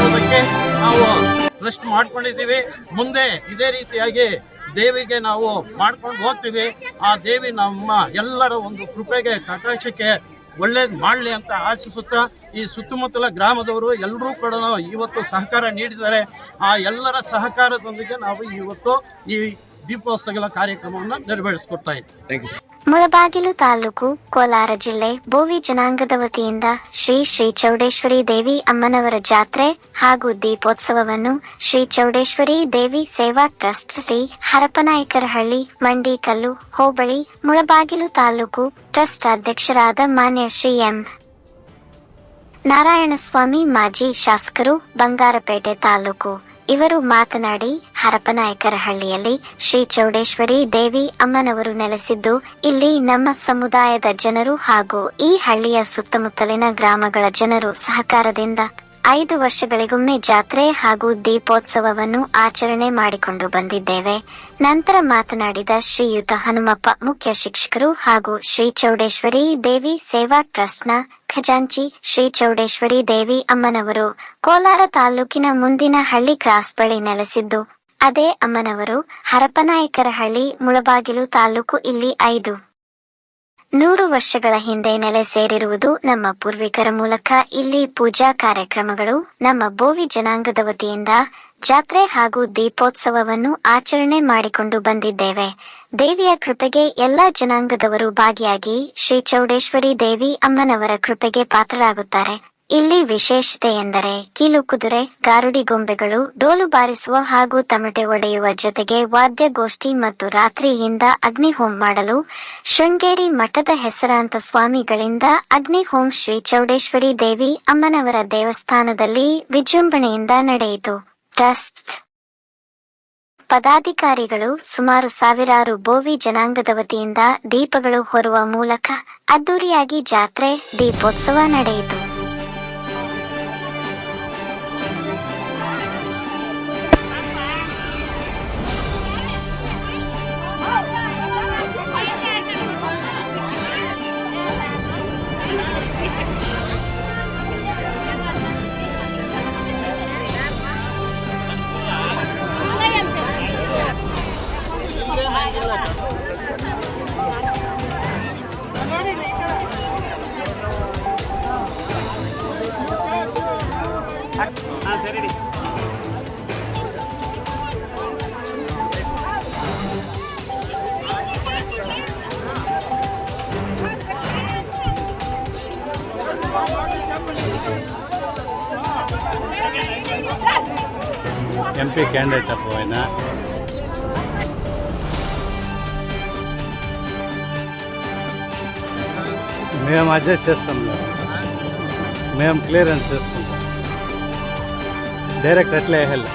ಮಾಡೋದಕ್ಕೆ ನಾವು ಟ್ರಸ್ಟ್ ಮಾಡ್ಕೊಂಡಿದ್ದೀವಿ. ಮುಂದೆ ಇದೇ ರೀತಿಯಾಗಿ ದೇವಿಗೆ ನಾವು ಮಾಡ್ಕೊಂಡು ಹೋಗ್ತೀವಿ. ಆ ದೇವಿ ನಮ್ಮ ಎಲ್ಲರ ಒಂದು ಕೃಪೆಗೆ ಕಟಾಕ್ಷಕ್ಕೆ ಒಳ್ಳೇದು ಮಾಡಲಿ ಅಂತ ಆಶಿಸುತ್ತಾ, ಈ ಸುತ್ತಮುತ್ತಲ ಗ್ರಾಮದವರು ಎಲ್ಲರೂ ಕೂಡ ಇವತ್ತು ಸಹಕಾರ ನೀಡಿದ್ದಾರೆ. ಆ ಎಲ್ಲರ ಸಹಕಾರದೊಂದಿಗೆ ನಾವು ಇವತ್ತು ಈ ದೀಪೋತ್ಸವಗಳ ಕಾರ್ಯಕ್ರಮವನ್ನು ನೆರವೇರಿಸಿಕೊಡ್ತಾ ಇದ್ದೀವಿ. ಮುಳಬಾಗಿಲು ತಾಲೂಕು, ಕೋಲಾರ ಜಿಲ್ಲೆ ಬೋವಿ ಜನಾಂಗದ ವತಿಯಿಂದ ಶ್ರೀ ಶ್ರೀ ಚೌಡೇಶ್ವರಿ ದೇವಿ ಅಮ್ಮನವರ ಜಾತ್ರೆ ಹಾಗೂ ದೀಪೋತ್ಸವವನ್ನು ಶ್ರೀ ಚೌಡೇಶ್ವರಿ ದೇವಿ ಸೇವಾ ಟ್ರಸ್ಟ್ ಶ್ರೀ ಹರಪನಾಯಕರಹಳ್ಳಿ, ಮಂಡಿಕಲ್ಲು ಹೋಬಳಿ, ಮುಳಬಾಗಿಲು ತಾಲೂಕು ಟ್ರಸ್ಟ್ ಅಧ್ಯಕ್ಷರಾದ ಮಾನ್ಯ ಶ್ರೀ ಎಂ ನಾರಾಯಣಸ್ವಾಮಿ, ಮಾಜಿ ಶಾಸಕರು, ಬಂಗಾರಪೇಟೆ ತಾಲೂಕು ಇವರು ಮಾತನಾಡಿ, ಹರಪನಾಯಕರಹಳ್ಳಿಯಲ್ಲಿ ಶ್ರೀ ಚೌಡೇಶ್ವರಿ ದೇವಿ ಅಮ್ಮನವರು ನೆಲೆಸಿದ್ದು, ಇಲ್ಲಿ ನಮ್ಮ ಸಮುದಾಯದ ಜನರು ಹಾಗೂ ಈ ಹಳ್ಳಿಯ ಸುತ್ತಮುತ್ತಲಿನ ಗ್ರಾಮಗಳ ಜನರು ಸಹಕಾರದಿಂದ 5 ವರ್ಷಗಳಿಗೊಮ್ಮೆ ಜಾತ್ರೆ ಹಾಗೂ ದೀಪೋತ್ಸವವನ್ನು ಆಚರಣೆ ಮಾಡಿಕೊಂಡು ಬಂದಿದ್ದೇವೆ. ನಂತರ ಮಾತನಾಡಿದ ಶ್ರೀಯುತ ಹನುಮಪ್ಪ, ಮುಖ್ಯ ಶಿಕ್ಷಕರು ಹಾಗೂ ಶ್ರೀ ಚೌಡೇಶ್ವರಿ ದೇವಿ ಸೇವಾ ಟ್ರಸ್ಟ್ನ ಖಜಾಂಚಿ ಶ್ರೀ ಚೌಡೇಶ್ವರಿ ದೇವಿ ಅಮ್ಮನವರು ಕೋಲಾರ ತಾಲೂಕಿನ ಮುಂದಿನ ಹಳ್ಳಿ ಕ್ರಾಸ್ ಬಳಿ ನೆಲೆಸಿದ್ದು, ಅದೇ ಅಮ್ಮನವರು ಹರಪನಾಯಕರಹಳ್ಳಿ, ಮುಳಬಾಗಿಲು ತಾಲೂಕು ಇಲ್ಲಿ 500 ವರ್ಷಗಳ ಹಿಂದೆ ನೆಲೆ ಸೇರಿರುವುದು ನಮ್ಮ ಪೂರ್ವಿಕರ ಮೂಲಕ ಇಲ್ಲಿ ಪೂಜಾ ಕಾರ್ಯಕ್ರಮಗಳು, ನಮ್ಮ ಬೋವಿ ಜನಾಂಗದ ವತಿಯಿಂದ ಜಾತ್ರೆ ಹಾಗೂ ದೀಪೋತ್ಸವವನ್ನು ಆಚರಣೆ ಮಾಡಿಕೊಂಡು ಬಂದಿದ್ದೇವೆ. ದೇವಿಯ ಕೃಪೆಗೆ ಎಲ್ಲಾ ಜನಾಂಗದವರು ಭಾಗಿಯಾಗಿ ಶ್ರೀ ಚೌಡೇಶ್ವರಿ ದೇವಿ ಅಮ್ಮನವರ ಕೃಪೆಗೆ ಪಾತ್ರರಾಗುತ್ತಾರೆ. ಇಲ್ಲಿ ವಿಶೇಷತೆ ಎಂದರೆ ಕೀಲು ಕುದುರೆ, ಗಾರುಡಿ ಗೊಂಬೆಗಳು, ಡೋಲು ಬಾರಿಸುವ ಹಾಗೂ ತಮಟೆ ಒಡೆಯುವ ಜೊತೆಗೆ ವಾದ್ಯಗೋಷ್ಠಿ ಮತ್ತು ರಾತ್ರಿಯಿಂದ ಅಗ್ನಿಹೋಮ ಮಾಡಲು ಶೃಂಗೇರಿ ಮಠದ ಹೆಸರಾಂತ ಸ್ವಾಮಿಗಳಿಂದ ಅಗ್ನಿಹೋಮ ಶ್ರೀ ಚೌಡೇಶ್ವರಿ ದೇವಿ ಅಮ್ಮನವರ ದೇವಸ್ಥಾನದಲ್ಲಿ ವಿಜೃಂಭಣೆಯಿಂದ ನಡೆಯಿತು. ಟ್ರಸ್ಟ್ ಪದಾಧಿಕಾರಿಗಳು ಸುಮಾರು ಸಾವಿರಾರು ಬೋವಿ ಜನಾಂಗದ ವತಿಯಿಂದ ದೀಪಗಳು ಹೊರುವ ಮೂಲಕ ಅದ್ದೂರಿಯಾಗಿ ಜಾತ್ರೆ, ದೀಪೋತ್ಸವ ನಡೆಯಿತು. ఎంపీ క్యాండిడేట్ అప్పుడు ఆయన మేము అడ్జస్ట్ చేస్తాం, మేము క్లియరెన్స్ చేసుకుంటాం, డైరెక్ట్ అట్లే వేయాలి.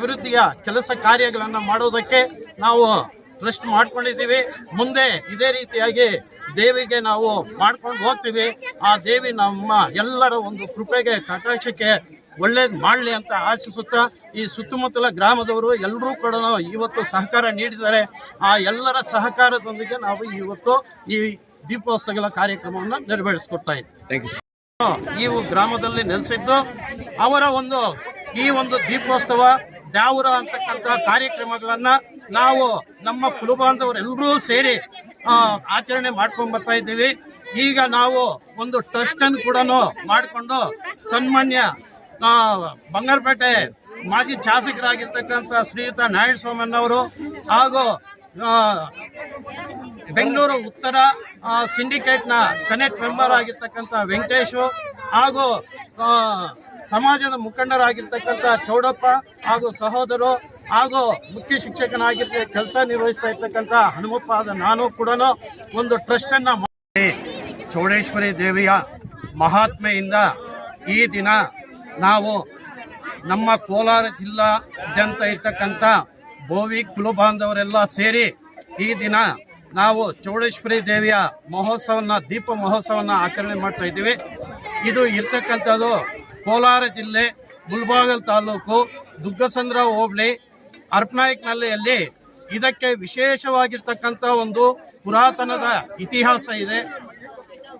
ಅಭಿವೃದ್ಧಿಯ ಕೆಲಸ ಕಾರ್ಯಗಳನ್ನು ಮಾಡೋದಕ್ಕೆ ನಾವು ಟ್ರಸ್ಟ್ ಮಾಡ್ಕೊಂಡಿದ್ದೀವಿ. ಮುಂದೆ ಇದೇ ರೀತಿಯಾಗಿ ದೇವಿಗೆ ನಾವು ಮಾಡ್ಕೊಂಡು ಹೋಗ್ತೀವಿ. ಆ ದೇವಿ ನಮ್ಮ ಎಲ್ಲರ ಒಂದು ಕೃಪೆಗೆ ಕಟಾಕ್ಷಕ್ಕೆ ಒಳ್ಳೇದು ಮಾಡಲಿ ಅಂತ ಆಶಿಸುತ್ತಾ, ಈ ಸುತ್ತಮುತ್ತಲ ಗ್ರಾಮದವರು ಎಲ್ಲರೂ ಕೂಡ ಇವತ್ತು ಸಹಕಾರ ನೀಡಿದ್ದಾರೆ. ಆ ಎಲ್ಲರ ಸಹಕಾರದೊಂದಿಗೆ ನಾವು ಇವತ್ತು ಈ ದೀಪೋತ್ಸವಗಳ ಕಾರ್ಯಕ್ರಮವನ್ನು ನೆರವೇರಿಸ್ಕೊಡ್ತಾ ಇದ್ದೀವಿ. ಈ ಗ್ರಾಮದಲ್ಲಿ ನೆಲೆಸಿದ್ದು ಅವರ ಈ ಒಂದು ದೀಪೋತ್ಸವ ದ್ಯಾವುರ ಅಂತಕ್ಕಂಥ ಕಾರ್ಯಕ್ರಮಗಳನ್ನ ನಾವು ನಮ್ಮ ಕುಲಬಾಂಧವರೆಲ್ಲರೂ ಸೇರಿ ಆಚರಣೆ ಮಾಡ್ಕೊಂಡು ಬರ್ತಾ ಇದ್ದೀವಿ. ಈಗ ನಾವು ಒಂದು ಟ್ರಸ್ಟ್ ಅನ್ನು ಕೂಡ ಮಾಡಿಕೊಂಡು ಸನ್ಮಾನ್ಯ ಬಂಗಾರಪೇಟೆ ಮಾಜಿ ಶಾಸಕರಾಗಿರ್ತಕ್ಕಂಥ ಶ್ರೀಯುತ ನಾರಾಯಣಸ್ವಾಮಣ್ಣವರು ಹಾಗೂ ಬೆಂಗಳೂರು ಉತ್ತರ ಸಿಂಡಿಕೇಟ್ನ ಸೆನೆಟ್ ಮೆಂಬರ್ ಆಗಿರ್ತಕ್ಕಂಥ ವೆಂಕಟೇಶು ಹಾಗೂ ಸಮಾಜದ ಮುಖಂಡರಾಗಿರ್ತಕ್ಕಂಥ ಚೌಡಪ್ಪ ಹಾಗೂ ಸಹೋದರು ಹಾಗೂ ಮುಖ್ಯ ಶಿಕ್ಷಕನಾಗಿರ್ತ ಕೆಲಸ ನಿರ್ವಹಿಸ್ತಾ ಇರ್ತಕ್ಕಂಥ ಹನುಮಪ್ಪ ಆದ ನಾನು ಕೂಡ ಒಂದು ಟ್ರಸ್ಟನ್ನು ಮಾಡಿ ಚೌಡೇಶ್ವರಿ ದೇವಿಯ ಮಹಾತ್ಮೆಯಿಂದ ಈ ದಿನ ನಾವು ನಮ್ಮ ಕೋಲಾರ ಜಿಲ್ಲಾದ್ಯಂತ ಇರ್ತಕ್ಕಂಥ ಬೋವಿ ಕುಲಬಾಂಧವರೆಲ್ಲ ಸೇರಿ ಈ ದಿನ ನಾವು ಚೌಡೇಶ್ವರಿ ದೇವಿಯ ಮಹೋತ್ಸವನ ದೀಪ ಮಹೋತ್ಸವನ ಆಚರಣೆ ಮಾಡ್ತಾ ಇದ್ದೀವಿ. ಇದು ಇರ್ತಕ್ಕಂಥದ್ದು ಕೋಲಾರ ಜಿಲ್ಲೆ ಮುಳಬಾಗಿಲು ತಾಲೂಕು ದುಗ್ಗಸಂದ್ರ ಹೋಬಳಿ ಹರಪನಾಯಕನಹಳ್ಳಿಯಲ್ಲಿ. ಇದಕ್ಕೆ ವಿಶೇಷವಾಗಿರ್ತಕ್ಕಂಥ ಒಂದು ಪುರಾತನದ ಇತಿಹಾಸ ಇದೆ.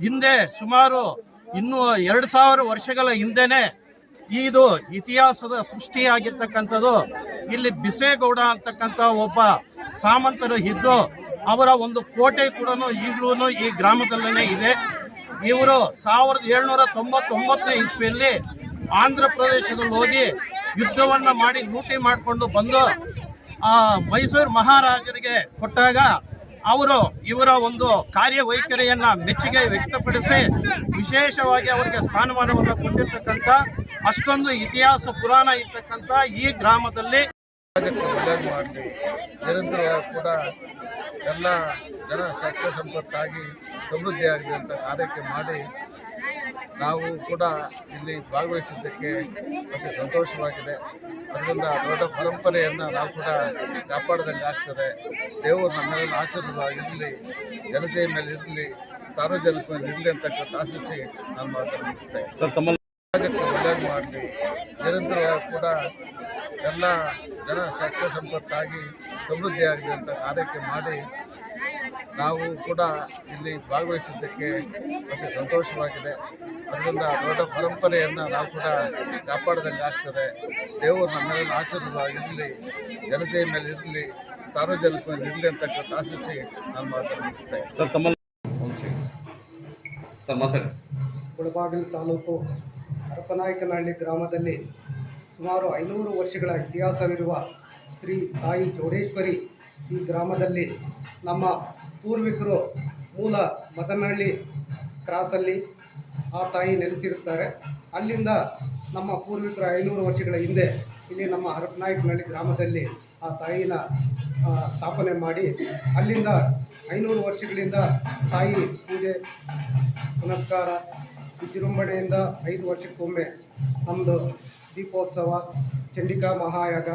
ಹಿಂದೆ ಸುಮಾರು 2000 ವರ್ಷಗಳ ಹಿಂದೆನೇ ಇದು ಇತಿಹಾಸದ ಸೃಷ್ಟಿಯಾಗಿರ್ತಕ್ಕಂಥದ್ದು. ಇಲ್ಲಿ ಬಿಸೇಗೌಡ ಅಂತಕ್ಕಂಥ ಒಬ್ಬ ಸಾಮಂತರು ಇದ್ದು ಅವರ ಒಂದು ಕೋಟೆ ಕೂಡ ಈಗಲೂ ಈ ಗ್ರಾಮದಲ್ಲೇ ಇದೆ. ಇವರು 1799ನೇ ಇಸ್ವಿಯಲ್ಲಿ ಆಂಧ್ರ ಪ್ರದೇಶದಲ್ಲಿ ಹೋಗಿ ಯುದ್ಧವನ್ನು ಮಾಡಿ ಲೂಟಿ ಮಾಡಿಕೊಂಡು ಬಂದು ಮೈಸೂರು ಮಹಾರಾಜರಿಗೆ ಕೊಟ್ಟಾಗ ಅವರು ಇವರ ಒಂದು ಕಾರ್ಯವೈಖರಿಯನ್ನು ಮೆಚ್ಚುಗೆ ವ್ಯಕ್ತಪಡಿಸಿ ವಿಶೇಷವಾಗಿ ಅವರಿಗೆ ಸ್ಥಾನಮಾನವನ್ನು ಕೊಟ್ಟಿರ್ತಕ್ಕಂಥ ಅಷ್ಟೊಂದು ಇತಿಹಾಸ ಪುರಾಣ ಇರ್ತಕ್ಕಂಥ ಈ ಗ್ರಾಮದಲ್ಲಿ ಒಳ್ಳೇದು ಮಾಡಲಿ, ನಿರಂತರವಾಗಿ ಕೂಡ ಎಲ್ಲ ಜನ ಸಸ್ಯ ಸಂಪತ್ತಾಗಿ ಸಮೃದ್ಧಿಯಾಗಲಿ ಅಂತ ಕಾರ್ಯಕ್ಕೆ ಮಾಡಿ ನಾವು ಕೂಡ ಇಲ್ಲಿ ಭಾಗವಹಿಸಿದ್ದಕ್ಕೆ ಅತಿ ಸಂತೋಷವಾಗಿದೆ. ಅದರಿಂದ ದೊಡ್ಡ ಪರಂಪರೆಯನ್ನು ನಾವು ಕೂಡ ಕಾಪಾಡಿದಂಗೆ ಆಗ್ತದೆ. ದೇವರು ನಮ್ಮೆಲ್ಲ ಆಶೀರ್ವಾದ ಇರಲಿ, ಜನತೆಯ ಮೇಲೆ ಇರಲಿ, ಸಾರ್ವಜನಿಕ ಮೇಲೆ ಇರಲಿ ಅಂತಕ್ಕಂಥ ಆಶಿಸಿ ನಾನು ಮಾತನ್ನು ಮುಗಿಸ್ತೇನೆ. ಸಮಾಜಕ್ಕೆ ಒಳ್ಳೇದು ಮಾಡಲಿ, ನಿರಂತರವಾಗಿ ಕೂಡ ಎಲ್ಲ ಜನ ಸಸ್ಯ ಸಂಪತ್ತಾಗಿ ಸಮೃದ್ಧಿಯಾಗಲಿ ಅಂತ ಕಾರ್ಯಕ್ಕೆ ಮಾಡಿ ನಾವು ಕೂಡ ಇಲ್ಲಿ ಭಾಗವಹಿಸಿದ್ದಕ್ಕೆ ಅತಿ ಸಂತೋಷವಾಗಿದೆ. ಅದರಿಂದ ದೊಡ್ಡ ಪರಂಪರೆಯನ್ನು ನಾವು ಕೂಡ ಕಾಪಾಡಿದಂಗೆ ಆಗ್ತದೆ. ದೇವರು ನಮ್ಮೆಲ್ಲ ಆಶೀರ್ವಾದ ಇರಲಿ, ಜನತೆಯ ಮೇಲೆ ಇರಲಿ, ಸಾರ್ವಜನಿಕ ಮೇಲೆ ಇರಲಿ ಅಂತಕ್ಕಂಥ ಆಶಿಸಿ ನಾನು ಮಾತನ್ನು ಮುಗಿಸ್ತೇನೆ. ಮುಳಬಾಗಿಲು ತಾಲೂಕು ಹರಪನಾಯಕನಹಳ್ಳಿ ಗ್ರಾಮದಲ್ಲಿ ಸುಮಾರು 500 ವರ್ಷಗಳ ಇತಿಹಾಸವಿರುವ ಶ್ರೀ ತಾಯಿ ಚೌಡೇಶ್ವರಿ ಈ ಗ್ರಾಮದಲ್ಲಿ ನಮ್ಮ ಪೂರ್ವಿಕರು ಮೂಲ ಮದನಹಳ್ಳಿ ಕ್ರಾಸಲ್ಲಿ ಆ ತಾಯಿ ನೆಲೆಸಿರುತ್ತಾರೆ. ಅಲ್ಲಿಂದ ನಮ್ಮ ಪೂರ್ವಿಕರು 500 ವರ್ಷಗಳ ಹಿಂದೆ ಇಲ್ಲಿ ನಮ್ಮ ಹರಪನಾಯಕನಹಳ್ಳಿ ಗ್ರಾಮದಲ್ಲಿ ಆ ತಾಯಿನ ಸ್ಥಾಪನೆ ಮಾಡಿ ಅಲ್ಲಿಂದ 500 ವರ್ಷಗಳಿಂದ ತಾಯಿ ಪೂಜೆ ಪುನಸ್ಕಾರ ವಿಜೃಂಭಣೆಯಿಂದ 5 ವರ್ಷಕ್ಕೊಮ್ಮೆ ನಮ್ಮದು ದೀಪೋತ್ಸವ, ಚಂಡಿಕಾ ಮಹಾಯಾಗ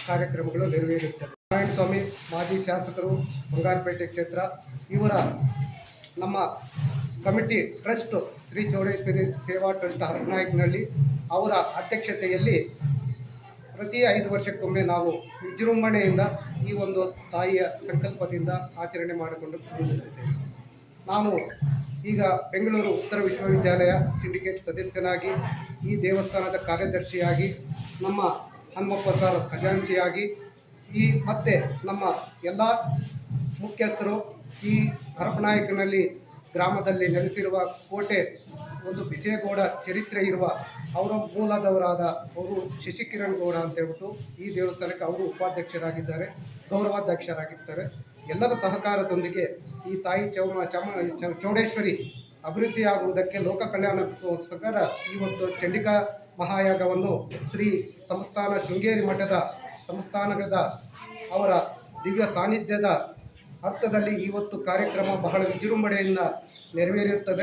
ಕಾರ್ಯಕ್ರಮಗಳು ನೆರವೇರುತ್ತವೆ. ನಾರಾಯಣಸ್ವಾಮಿ ಮಾಜಿ ಶಾಸಕರು ಬಂಗಾರಪೇಟೆ ಕ್ಷೇತ್ರ, ಇವರ ನಮ್ಮ ಕಮಿಟಿ ಟ್ರಸ್ಟ್ ಶ್ರೀ ಚೌಡೇಶ್ವರಿ ಸೇವಾ ಟ್ರಸ್ಟ್ ಹರಪನಾಯಕನಹಳ್ಳಿ ಅವರ ಅಧ್ಯಕ್ಷತೆಯಲ್ಲಿ ಪ್ರತಿ 5 ವರ್ಷಕ್ಕೊಮ್ಮೆ ನಾವು ವಿಜೃಂಭಣೆಯಿಂದ ಈ ಒಂದು ತಾಯಿಯ ಸಂಕಲ್ಪದಿಂದ ಆಚರಣೆ ಮಾಡಿಕೊಂಡು ಬಂದಿದ್ದೇವೆ. ನಾನು ಈಗ ಬೆಂಗಳೂರು ಉತ್ತರ ವಿಶ್ವವಿದ್ಯಾಲಯ ಸಿಂಡಿಕೇಟ್ ಸದಸ್ಯನಾಗಿ, ಈ ದೇವಸ್ಥಾನದ ಕಾರ್ಯದರ್ಶಿಯಾಗಿ, ನಮ್ಮ ಹನುಮಪ್ಪ ಸರ್ ಖಜಾಂಚಿಯಾಗಿ, ಮತ್ತು ನಮ್ಮ ಎಲ್ಲ ಮುಖ್ಯಸ್ಥರು ಈ ಹರಪನಾಯಕನಹಳ್ಳಿ ಗ್ರಾಮದಲ್ಲಿ ನೆಲೆಸಿರುವ ಕೋಟೆ ಒಂದು ಬಿಸೇಗೌಡ ಚರಿತ್ರೆ ಇರುವ ಅವರ ಮೂಲದವರಾದ ಅವರು ಶಶಿಕಿರಣ್ ಗೌಡ ಅಂತ ಹೇಳ್ಬಿಟ್ಟು ಈ ದೇವಸ್ಥಾನಕ್ಕೆ ಅವರು ಉಪಾಧ್ಯಕ್ಷರಾಗಿದ್ದಾರೆ, ಗೌರವಾಧ್ಯಕ್ಷರಾಗಿರ್ತಾರೆ. ಎಲ್ಲರ ಸಹಕಾರದೊಂದಿಗೆ ಈ ತಾಯಿ ಚೌಡೇಶ್ವರಿ ಅಭಿವೃದ್ಧಿಯಾಗುವುದಕ್ಕೆ ಲೋಕ ಕಲ್ಯಾಣಕ್ಕೋಸ್ಕರ ಇವತ್ತು ಚಂಡಿಕಾ ಮಹಾಯಾಗವನ್ನು ಶ್ರೀ ಸಂಸ್ಥಾನ ಶೃಂಗೇರಿ ಮಠದ ಸಂಸ್ಥಾನದ ಅವರ ದಿವ್ಯ ಸಾನ್ನಿಧ್ಯದ ಅರ್ಥದಲ್ಲಿ ಇವತ್ತು ಕಾರ್ಯಕ್ರಮ ಬಹಳ ವಿಜೃಂಭಣೆಯಿಂದ ನೆರವೇರುತ್ತದೆ.